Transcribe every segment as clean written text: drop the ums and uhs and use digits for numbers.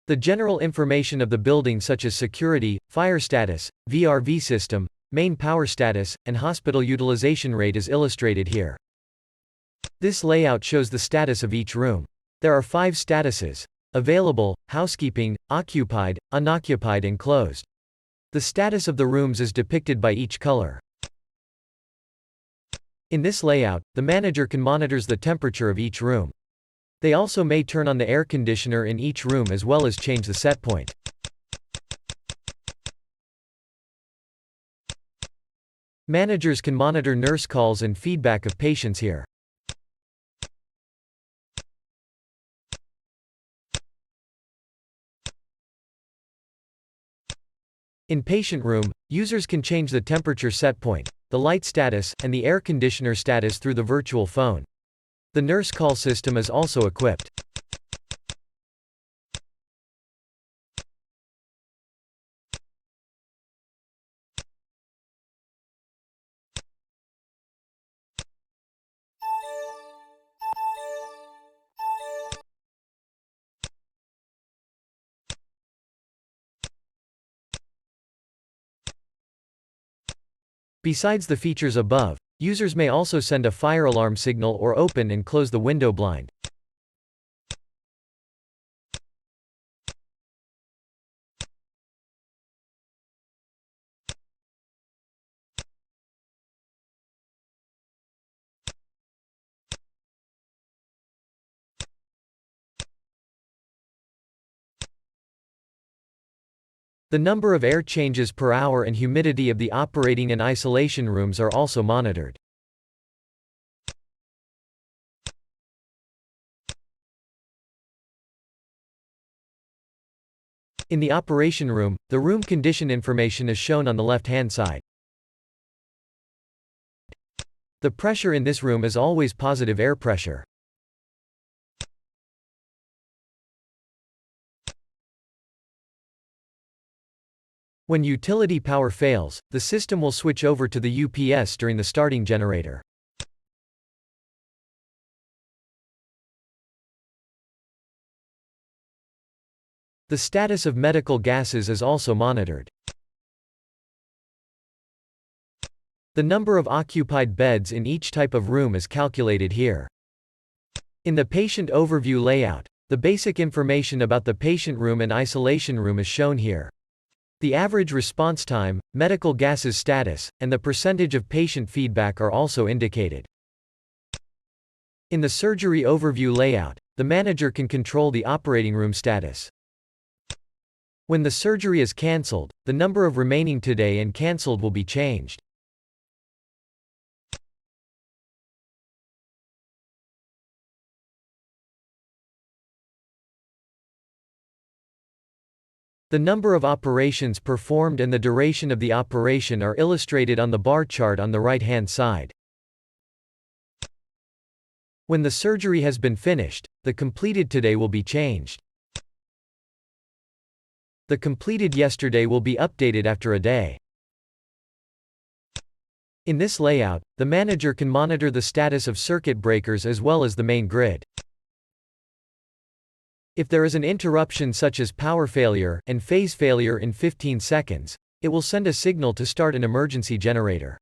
The general information of the building such as security, fire status, VRV system, main power status, and hospital utilization rate is illustrated here. This layout shows the status of each room. There are 5 statuses: available, housekeeping, occupied, unoccupied and closed. The status of the rooms is depicted by each color. In this layout, the manager can monitor the temperature of each room. They also may turn on the air conditioner in each room as well as change the set point. Managers can monitor nurse calls and feedback of patients here. In patient room, users can change the temperature set point, the light status, and the air conditioner status through the virtual phone. The nurse call system is also equipped. Besides the features above, users may also send a fire alarm signal or open and close the window blind. The number of air changes per hour and humidity of the operating and isolation rooms are also monitored. In the operation room, the room condition information is shown on the left-hand side. The pressure in this room is always positive air pressure. When utility power fails, the system will switch over to the UPS during the starting generator. The status of medical gases is also monitored. The number of occupied beds in each type of room is calculated here. In the patient overview layout, the basic information about the patient room and isolation room is shown here. The average response time, medical gases status, and the percentage of patient feedback are also indicated. In the surgery overview layout, the manager can control the operating room status. When the surgery is cancelled, the number of remaining today and cancelled will be changed. The number of operations performed and the duration of the operation are illustrated on the bar chart on the right-hand side. When the surgery has been finished, the completed today will be changed. The completed yesterday will be updated after a day. In this layout, the manager can monitor the status of circuit breakers as well as the main grid. If there is an interruption such as power failure and phase failure in 15 seconds, it will send a signal to start an emergency generator.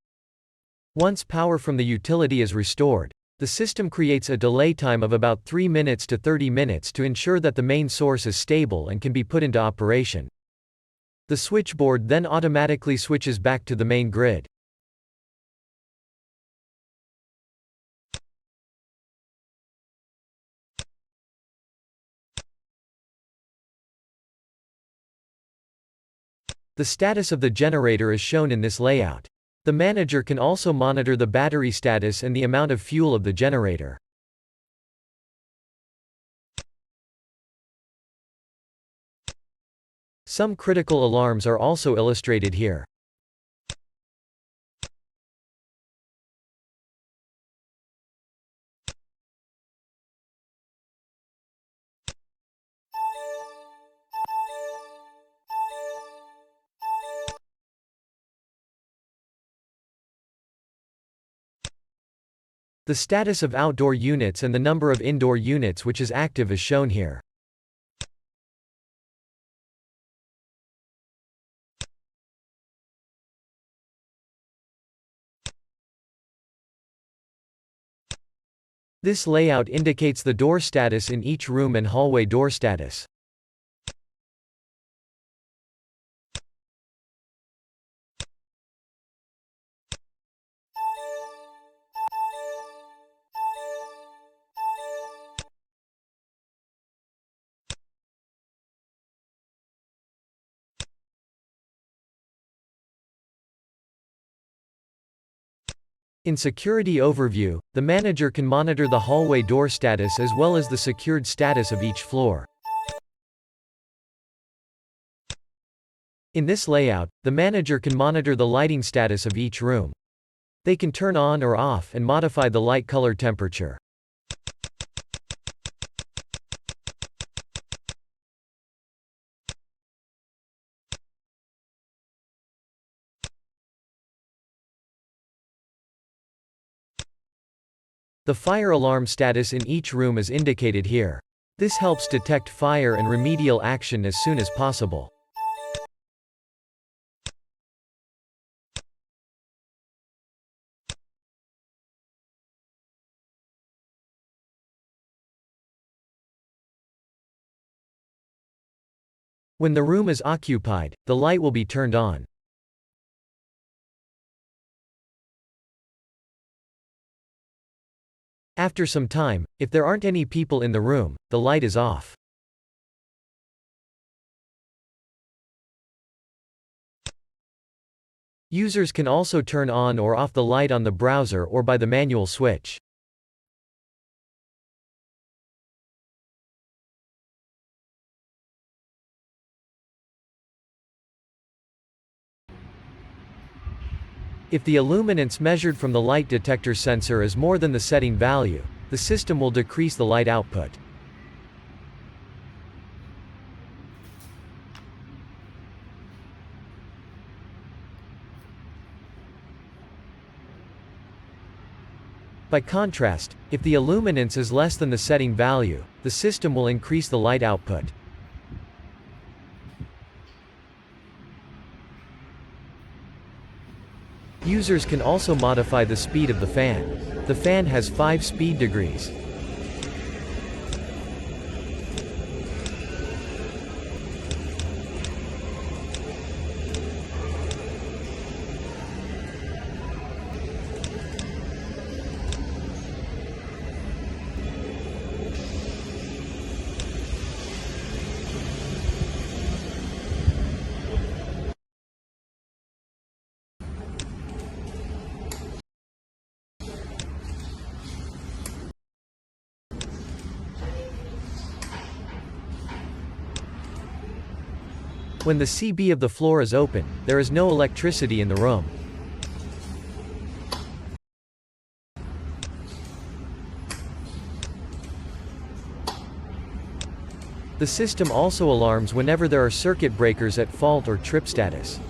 Once power from the utility is restored, the system creates a delay time of about 3 minutes to 30 minutes to ensure that the main source is stable and can be put into operation. The switchboard then automatically switches back to the main grid. The status of the generator is shown in this layout. The manager can also monitor the battery status and the amount of fuel of the generator. Some critical alarms are also illustrated here. The status of outdoor units and the number of indoor units which is active is shown here. This layout indicates the door status in each room and hallway door status. In Security Overview, the manager can monitor the hallway door status as well as the secured status of each floor. In this layout, the manager can monitor the lighting status of each room. They can turn on or off and modify the light color temperature. The fire alarm status in each room is indicated here. This helps detect fire and remedial action as soon as possible. When the room is occupied, the light will be turned on. After some time, if there aren't any people in the room, the light is off. Users can also turn on or off the light on the browser or by the manual switch. If the illuminance measured from the light detector sensor is more than the setting value, the system will decrease the light output. By contrast, if the illuminance is less than the setting value, the system will increase the light output. Users can also modify the speed of the fan. The fan has 5 speed degrees. When the CB of the floor is open, there is no electricity in the room. The system also alarms whenever there are circuit breakers at fault or trip status.